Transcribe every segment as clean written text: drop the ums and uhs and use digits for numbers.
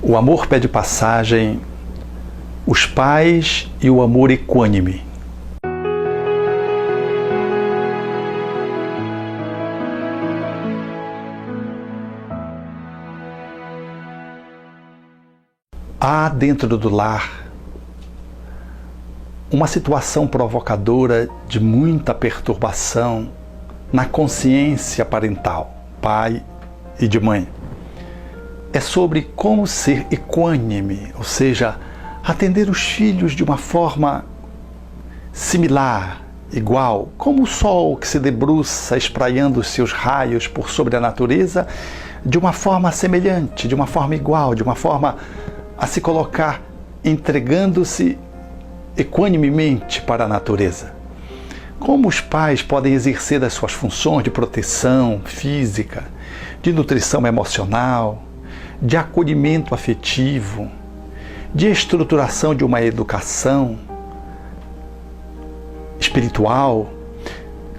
O amor pede passagem, os pais e o amor equânime. Há dentro do lar uma situação provocadora de muita perturbação na consciência parental, pai e de mãe. É sobre como ser equânime, ou seja, atender os filhos de uma forma similar, igual, como o sol que se debruça espraiando os seus raios por sobre a natureza, de uma forma semelhante, de uma forma igual, de uma forma a se colocar entregando-se equanimemente para a natureza. Como os pais podem exercer as suas funções de proteção física, de nutrição emocional, de acolhimento afetivo, de estruturação de uma educação espiritual,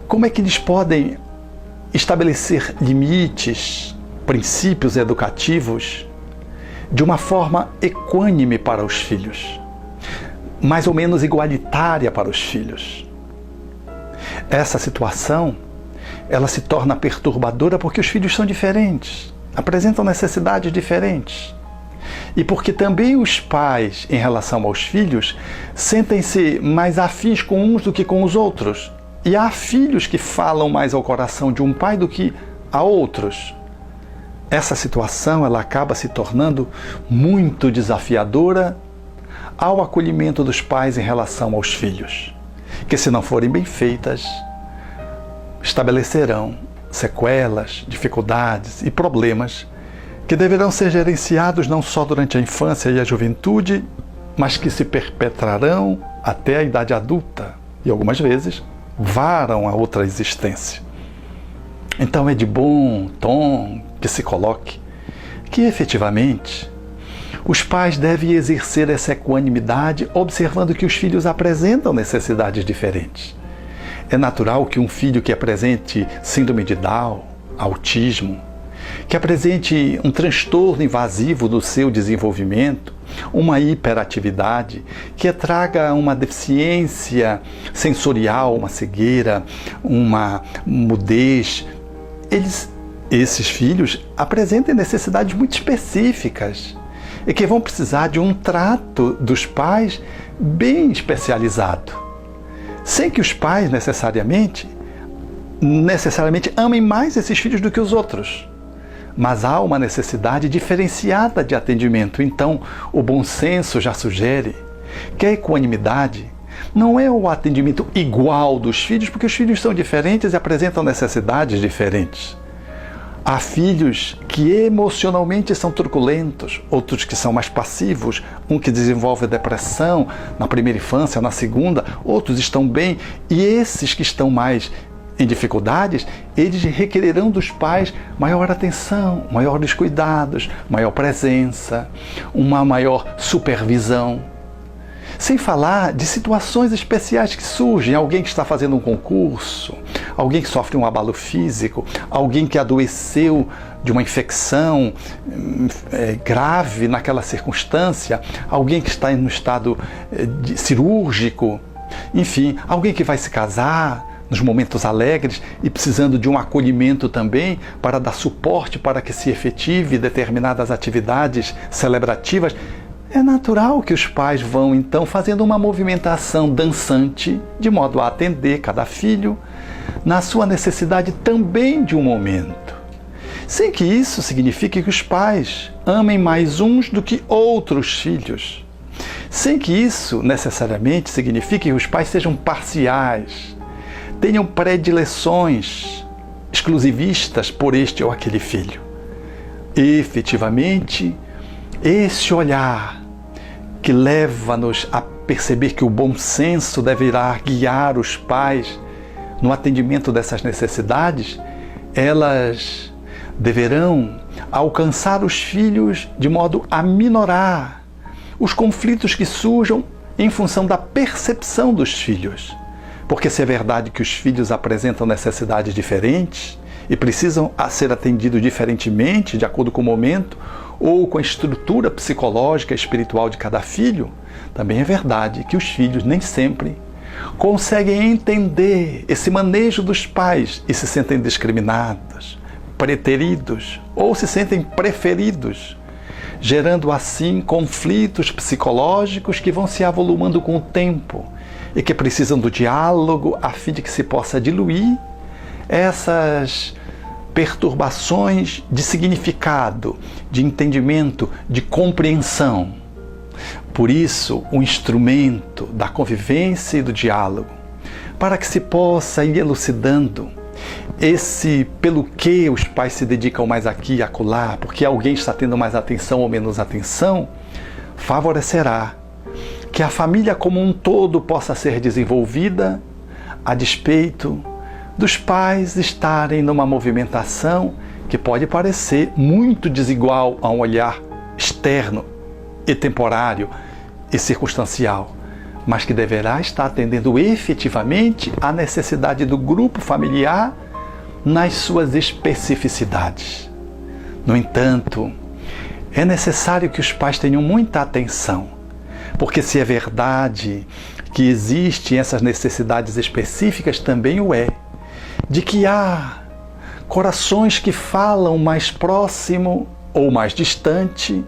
como é que eles podem estabelecer limites, princípios educativos de uma forma equânime para os filhos, mais ou menos igualitária para os filhos. Essa situação, ela se torna perturbadora porque os filhos são diferentes, apresentam necessidades diferentes. E porque também os pais, em relação aos filhos, sentem-se mais afins com uns do que com os outros. E há filhos que falam mais ao coração de um pai do que a outros. Essa situação, ela acaba se tornando muito desafiadora ao acolhimento dos pais em relação aos filhos, que, se não forem bem feitas, estabelecerão sequelas, dificuldades e problemas que deverão ser gerenciados não só durante a infância e a juventude, mas que se perpetrarão até a idade adulta e, algumas vezes, varam a outra existência. Então é de bom tom que se coloque que, efetivamente, os pais devem exercer essa equanimidade observando que os filhos apresentam necessidades diferentes. É natural que um filho que apresente síndrome de Down, autismo, que apresente um transtorno invasivo do seu desenvolvimento, uma hiperatividade, que traga uma deficiência sensorial, uma cegueira, uma mudez, esses filhos apresentem necessidades muito específicas e que vão precisar de um trato dos pais bem especializado. Sem que os pais necessariamente amem mais esses filhos do que os outros. Mas há uma necessidade diferenciada de atendimento. Então, o bom senso já sugere que a equanimidade não é o atendimento igual dos filhos, porque os filhos são diferentes e apresentam necessidades diferentes. Há filhos que emocionalmente são truculentos, outros que são mais passivos, um que desenvolve depressão na primeira infância, na segunda, outros estão bem, e esses que estão mais em dificuldades, eles requererão dos pais maior atenção, maiores cuidados, maior presença, uma maior supervisão. Sem falar de situações especiais que surgem, alguém que está fazendo um concurso, alguém que sofre um abalo físico, alguém que adoeceu de uma infecção grave naquela circunstância, alguém que está em um estado cirúrgico, enfim, alguém que vai se casar nos momentos alegres e precisando de um acolhimento também para dar suporte para que se efetive determinadas atividades celebrativas. É natural que os pais vão, então, fazendo uma movimentação dançante, de modo a atender cada filho na sua necessidade também de um momento. Sem que isso signifique que os pais amem mais uns do que outros filhos. Sem que isso, necessariamente, signifique que os pais sejam parciais, tenham predileções exclusivistas por este ou aquele filho. Efetivamente, esse olhar que leva-nos a perceber que o bom senso deverá guiar os pais no atendimento dessas necessidades, elas deverão alcançar os filhos de modo a minorar os conflitos que surjam em função da percepção dos filhos. Porque se é verdade que os filhos apresentam necessidades diferentes e precisam ser atendidos diferentemente, de acordo com o momento, ou com a estrutura psicológica e espiritual de cada filho, também é verdade que os filhos nem sempre conseguem entender esse manejo dos pais e se sentem discriminados, preteridos ou se sentem preferidos, gerando assim conflitos psicológicos que vão se avolumando com o tempo e que precisam do diálogo a fim de que se possa diluir essas perturbações de significado, de entendimento, de compreensão. Por isso, o instrumento da convivência e do diálogo, para que se possa ir elucidando esse pelo que os pais se dedicam mais aqui e acolá, porque alguém está tendo mais atenção ou menos atenção, favorecerá que a família como um todo possa ser desenvolvida a despeito dos pais estarem numa movimentação que pode parecer muito desigual a um olhar externo e temporário e circunstancial, mas que deverá estar atendendo efetivamente à necessidade do grupo familiar nas suas especificidades. No entanto, é necessário que os pais tenham muita atenção, porque se é verdade que existem essas necessidades específicas, também o é de que há corações que falam mais próximo ou mais distante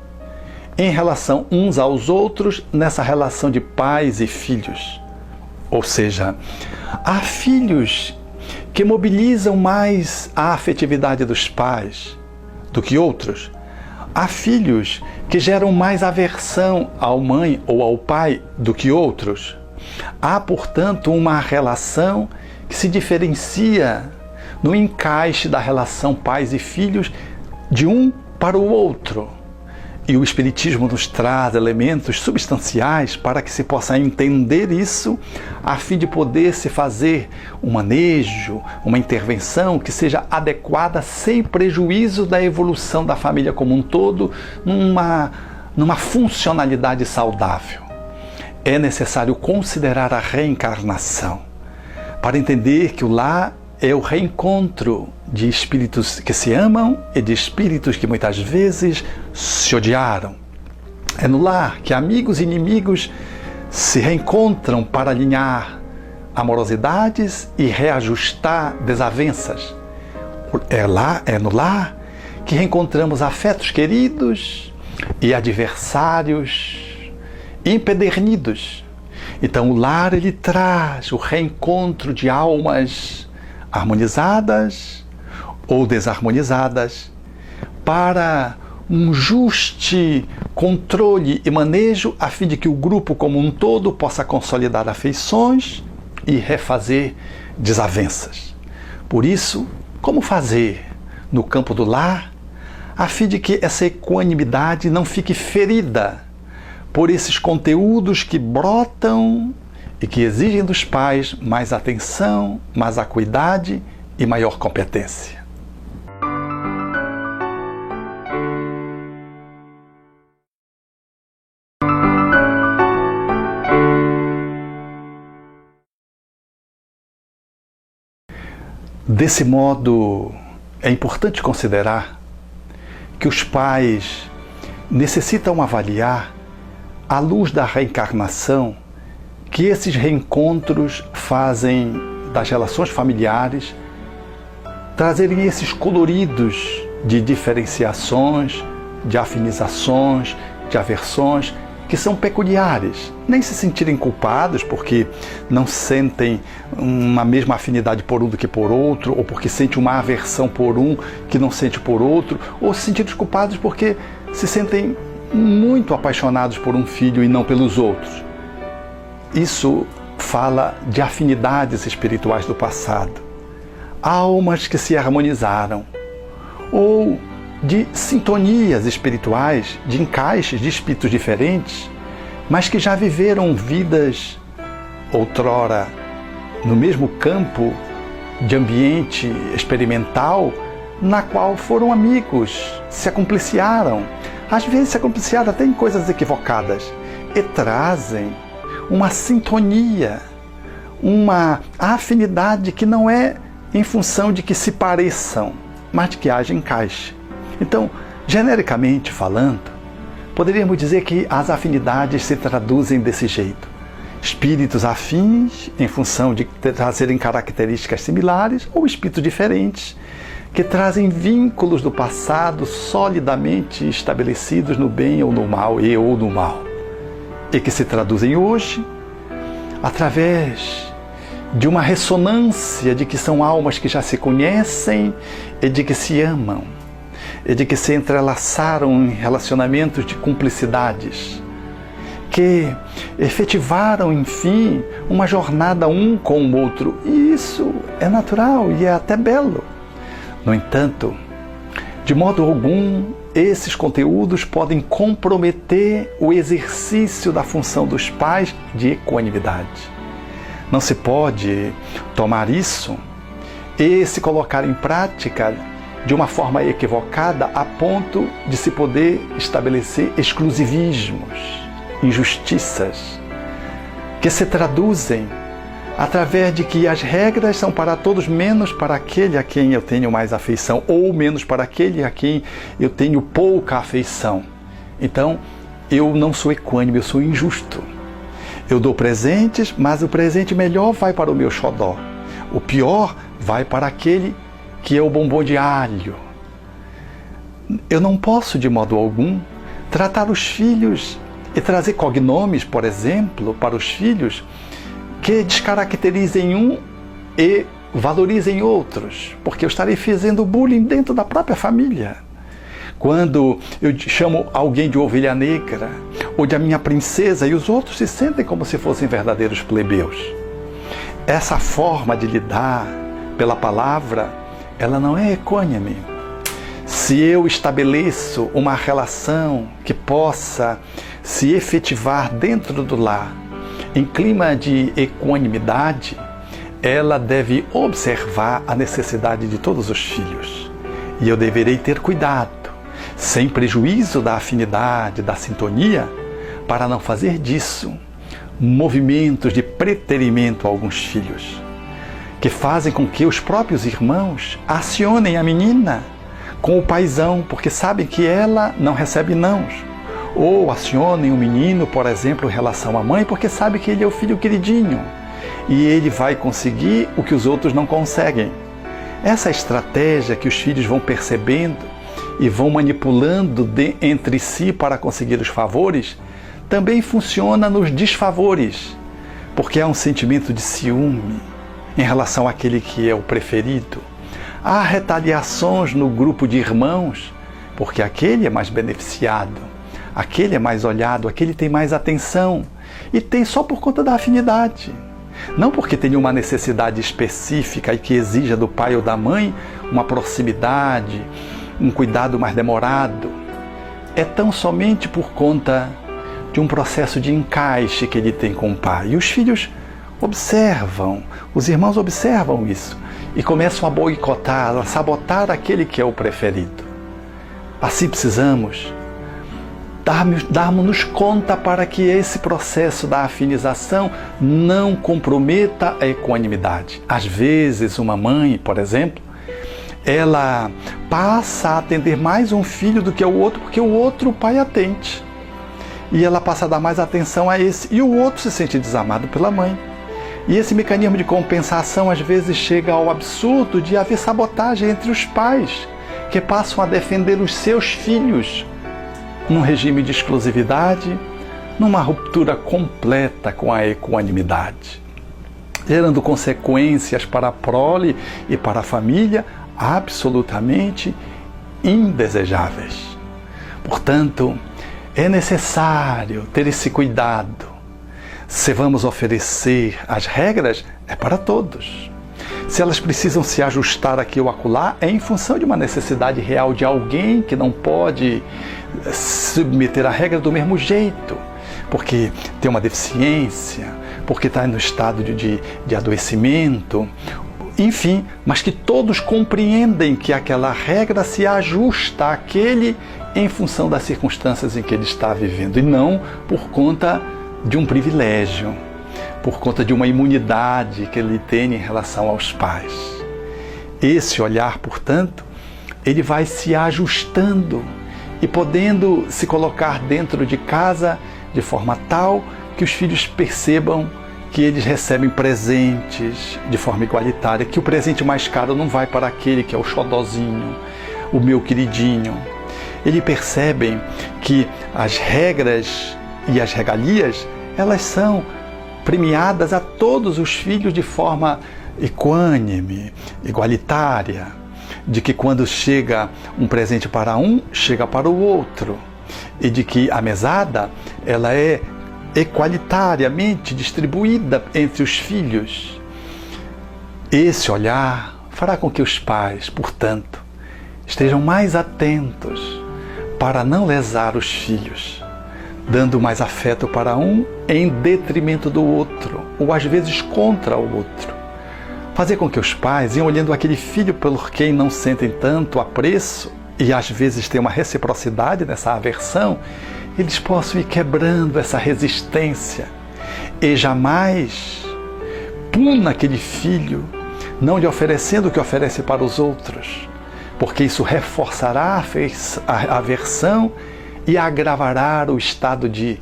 em relação uns aos outros nessa relação de pais e filhos. Ou seja, há filhos que mobilizam mais a afetividade dos pais do que outros. Há filhos que geram mais aversão à mãe ou ao pai do que outros. Há, portanto, uma relação que se diferencia no encaixe da relação pais e filhos de um para o outro. E o Espiritismo nos traz elementos substanciais para que se possa entender isso, a fim de poder se fazer um manejo, uma intervenção que seja adequada sem prejuízo da evolução da família como um todo, numa funcionalidade saudável. É necessário considerar a reencarnação para entender que o lar é o reencontro de espíritos que se amam e de espíritos que muitas vezes se odiaram. É no lar que amigos e inimigos se reencontram para alinhar amorosidades e reajustar desavenças. É no lar que reencontramos afetos queridos e adversários empedernidos. Então o lar, ele traz o reencontro de almas harmonizadas ou desarmonizadas para um juste controle e manejo a fim de que o grupo como um todo possa consolidar afeições e refazer desavenças. Por isso, como fazer no campo do lar a fim de que essa equanimidade não fique ferida por esses conteúdos que brotam e que exigem dos pais mais atenção, mais acuidade e maior competência. Desse modo, é importante considerar que os pais necessitam avaliar, à luz da reencarnação, que esses reencontros fazem das relações familiares trazerem esses coloridos de diferenciações, de afinizações, de aversões, que são peculiares. Nem se sentirem culpados porque não sentem uma mesma afinidade por um do que por outro, ou porque sente uma aversão por um que não sente por outro, ou se sentirem culpados porque se sentem muito apaixonados por um filho e não pelos outros. Isso fala de afinidades espirituais do passado, almas que se harmonizaram, ou de sintonias espirituais, de encaixes de espíritos diferentes, mas que já viveram vidas outrora no mesmo campo de ambiente experimental, na qual foram amigos, se acompliciaram, às vezes se acompliciaram até em coisas equivocadas, e trazem uma sintonia, uma afinidade que não é em função de que se pareçam, mas de que haja encaixe. Então, genericamente falando, poderíamos dizer que as afinidades se traduzem desse jeito. Espíritos afins, em função de trazerem características similares, ou espíritos diferentes, que trazem vínculos do passado solidamente estabelecidos no bem ou no mal, e ou no mal, e que se traduzem hoje através de uma ressonância de que são almas que já se conhecem e de que se amam, e de que se entrelaçaram em relacionamentos de cumplicidades, que efetivaram, enfim, uma jornada um com o outro. E isso é natural e é até belo. No entanto, de modo algum, esses conteúdos podem comprometer o exercício da função dos pais de equanimidade. Não se pode tomar isso e se colocar em prática de uma forma equivocada a ponto de se poder estabelecer exclusivismos, injustiças, que se traduzem através de que as regras são para todos, menos para aquele a quem eu tenho mais afeição, ou menos para aquele a quem eu tenho pouca afeição. Então, eu não sou equânime, eu sou injusto. Eu dou presentes, mas o presente melhor vai para o meu xodó. O pior vai para aquele que é o bombom de alho. Eu não posso, de modo algum, tratar os filhos e trazer cognomes, por exemplo, para os filhos, que descaracterizem um e valorizem outros, porque eu estarei fazendo bullying dentro da própria família. Quando eu chamo alguém de ovelha negra ou de a minha princesa e os outros se sentem como se fossem verdadeiros plebeus. Essa forma de lidar pela palavra, ela não é equânime. Se eu estabeleço uma relação que possa se efetivar dentro do lar, em clima de equanimidade, ela deve observar a necessidade de todos os filhos. E eu deverei ter cuidado, sem prejuízo da afinidade, da sintonia, para não fazer disso movimentos de preterimento a alguns filhos, que fazem com que os próprios irmãos acionem a menina com o paizão, porque sabem que ela não recebe nãos. Ou acionem o menino, por exemplo, em relação à mãe, porque sabe que ele é o filho queridinho e ele vai conseguir o que os outros não conseguem. Essa estratégia que os filhos vão percebendo e vão manipulando entre si para conseguir os favores, também funciona nos desfavores, porque há um sentimento de ciúme em relação àquele que é o preferido. Há retaliações no grupo de irmãos, porque aquele é mais beneficiado. Aquele é mais olhado, aquele tem mais atenção. E tem só por conta da afinidade. Não porque tenha uma necessidade específica e que exija do pai ou da mãe uma proximidade, um cuidado mais demorado. É tão somente por conta de um processo de encaixe que ele tem com o pai. E os filhos observam, os irmãos observam isso e começam a boicotar, a sabotar aquele que é o preferido. Assim precisamos darmos-nos conta para que esse processo da afinização não comprometa a equanimidade. Às vezes, uma mãe, por exemplo, ela passa a atender mais um filho do que o outro, porque o outro o pai atende. E ela passa a dar mais atenção a esse, e o outro se sente desamado pela mãe. E esse mecanismo de compensação, às vezes, chega ao absurdo de haver sabotagem entre os pais, que passam a defender os seus filhos num regime de exclusividade, numa ruptura completa com a equanimidade, gerando consequências para a prole e para a família absolutamente indesejáveis. Portanto, é necessário ter esse cuidado. Se vamos oferecer as regras, é para todos. Se elas precisam se ajustar aqui ou acolá, é em função de uma necessidade real de alguém que não pode submeter a regra do mesmo jeito, porque tem uma deficiência, porque está no estado de adoecimento, enfim, mas que todos compreendem que aquela regra se ajusta àquele em função das circunstâncias em que ele está vivendo, e não por conta de um privilégio, por conta de uma imunidade que ele tem em relação aos pais. Esse olhar, portanto, ele vai se ajustando e podendo se colocar dentro de casa de forma tal que os filhos percebam que eles recebem presentes de forma igualitária, que o presente mais caro não vai para aquele que é o xodozinho, o meu queridinho. Eles percebem que as regras e as regalias, elas são premiadas a todos os filhos de forma equânime, igualitária, de que quando chega um presente para um, chega para o outro, e de que a mesada, ela é equalitariamente distribuída entre os filhos. Esse olhar fará com que os pais, portanto, estejam mais atentos para não lesar os filhos, dando mais afeto para um em detrimento do outro, ou às vezes contra o outro. Fazer com que os pais, iam olhando aquele filho por quem não sentem tanto apreço, e às vezes tem uma reciprocidade nessa aversão, eles possam ir quebrando essa resistência e jamais puna aquele filho, não lhe oferecendo o que oferece para os outros, porque isso reforçará a aversão e agravará o estado de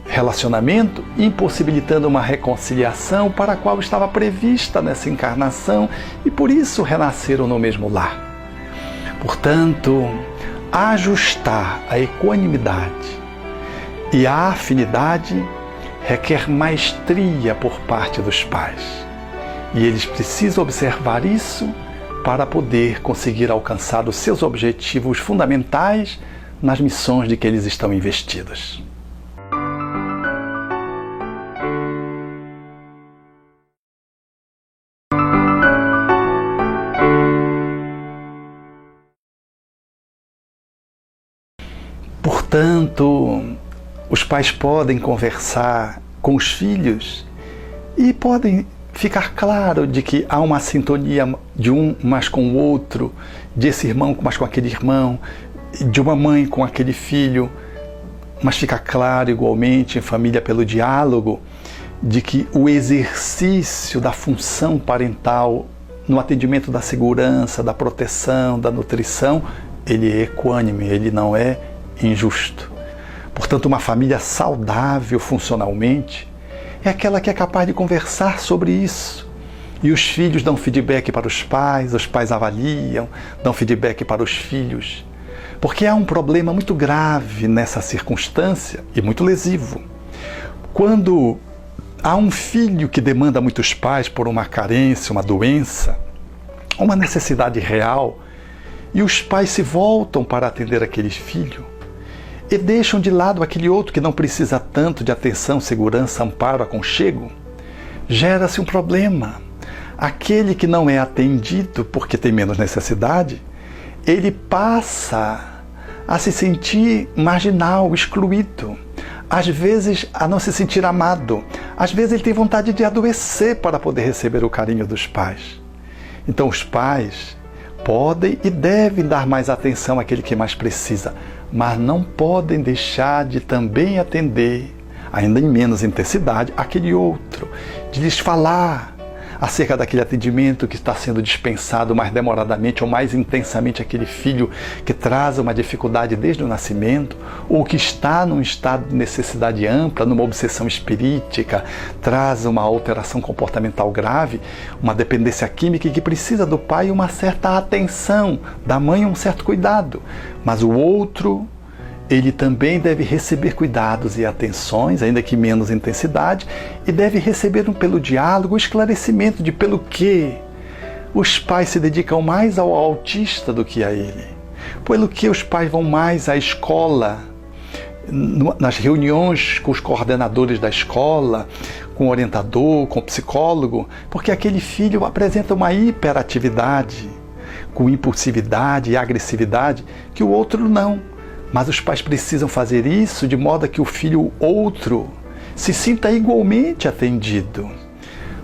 relacionamento, impossibilitando uma reconciliação para a qual estava prevista nessa encarnação e por isso renasceram no mesmo lar. Portanto, ajustar a equanimidade e a afinidade requer maestria por parte dos pais. E eles precisam observar isso para poder conseguir alcançar os seus objetivos fundamentais nas missões de que eles estão investidos. Portanto, os pais podem conversar com os filhos e podem ficar claro de que há uma sintonia de um mais com o outro, desse irmão mais com aquele irmão, de uma mãe com aquele filho, mas fica claro igualmente em família pelo diálogo de que o exercício da função parental no atendimento da segurança, da proteção, da nutrição, ele é equânime, ele não é injusto. Portanto, uma família saudável funcionalmente é aquela que é capaz de conversar sobre isso. E os filhos dão feedback para os pais avaliam, dão feedback para os filhos. Porque há um problema muito grave nessa circunstância e muito lesivo. Quando há um filho que demanda muitos pais por uma carência, uma doença, uma necessidade real, e os pais se voltam para atender aquele filho, e deixam de lado aquele outro que não precisa tanto de atenção, segurança, amparo, aconchego, gera-se um problema. Aquele que não é atendido porque tem menos necessidade, ele passa a se sentir marginal, excluído, às vezes a não se sentir amado, às vezes ele tem vontade de adoecer para poder receber o carinho dos pais. Então os pais podem e devem dar mais atenção àquele que mais precisa, mas não podem deixar de também atender, ainda em menos intensidade, aquele outro, de lhes falar acerca daquele atendimento que está sendo dispensado mais demoradamente ou mais intensamente aquele filho que traz uma dificuldade desde o nascimento, ou que está num estado de necessidade ampla, numa obsessão espirítica, traz uma alteração comportamental grave, uma dependência química e que precisa do pai uma certa atenção, da mãe um certo cuidado. Mas o outro, ele também deve receber cuidados e atenções, ainda que menos intensidade, e deve receber pelo diálogo o esclarecimento de pelo que os pais se dedicam mais ao autista do que a ele, pelo que os pais vão mais à escola, nas reuniões com os coordenadores da escola, com o orientador, com o psicólogo, porque aquele filho apresenta uma hiperatividade, com impulsividade e agressividade, que o outro não. Mas os pais precisam fazer isso de modo que o filho outro se sinta igualmente atendido.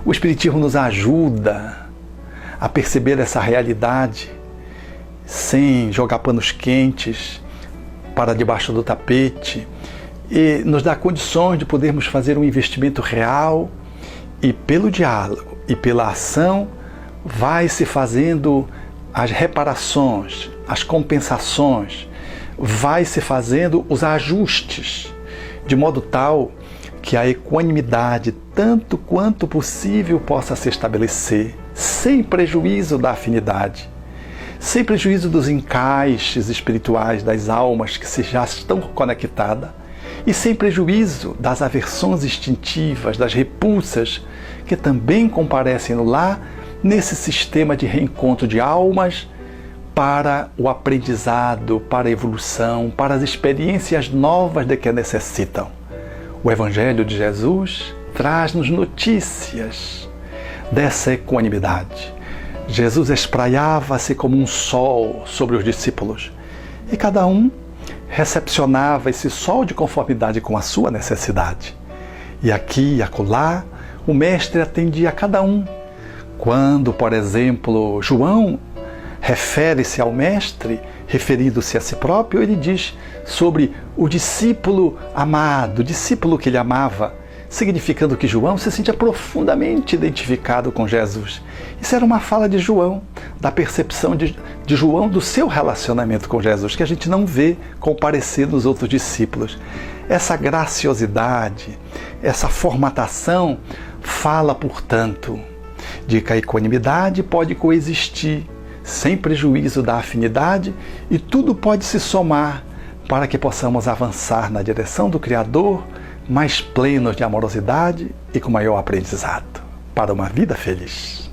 O Espiritismo nos ajuda a perceber essa realidade sem jogar panos quentes para debaixo do tapete e nos dá condições de podermos fazer um investimento real, e pelo diálogo e pela ação vai se fazendo as reparações, as compensações, vai se fazendo os ajustes, de modo tal que a equanimidade, tanto quanto possível, possa se estabelecer, sem prejuízo da afinidade, sem prejuízo dos encaixes espirituais das almas que já estão conectadas, e sem prejuízo das aversões instintivas, das repulsas que também comparecem no lar, nesse sistema de reencontro de almas para o aprendizado, para a evolução, para as experiências novas de que necessitam. O Evangelho de Jesus traz-nos notícias dessa equanimidade. Jesus espraiava-se como um sol sobre os discípulos e cada um recepcionava esse sol de conformidade com a sua necessidade. E aqui e acolá, o Mestre atendia a cada um. Quando, por exemplo, João refere-se ao Mestre, referindo-se a si próprio, ele diz sobre o discípulo amado, o discípulo que ele amava, significando que João se sentia profundamente identificado com Jesus. Isso era uma fala de João, da percepção de João do seu relacionamento com Jesus, que a gente não vê comparecer nos outros discípulos. Essa graciosidade, essa formatação fala, portanto, de que a equanimidade pode coexistir sem prejuízo da afinidade e tudo pode se somar para que possamos avançar na direção do Criador, mais plenos de amorosidade e com maior aprendizado, para uma vida feliz.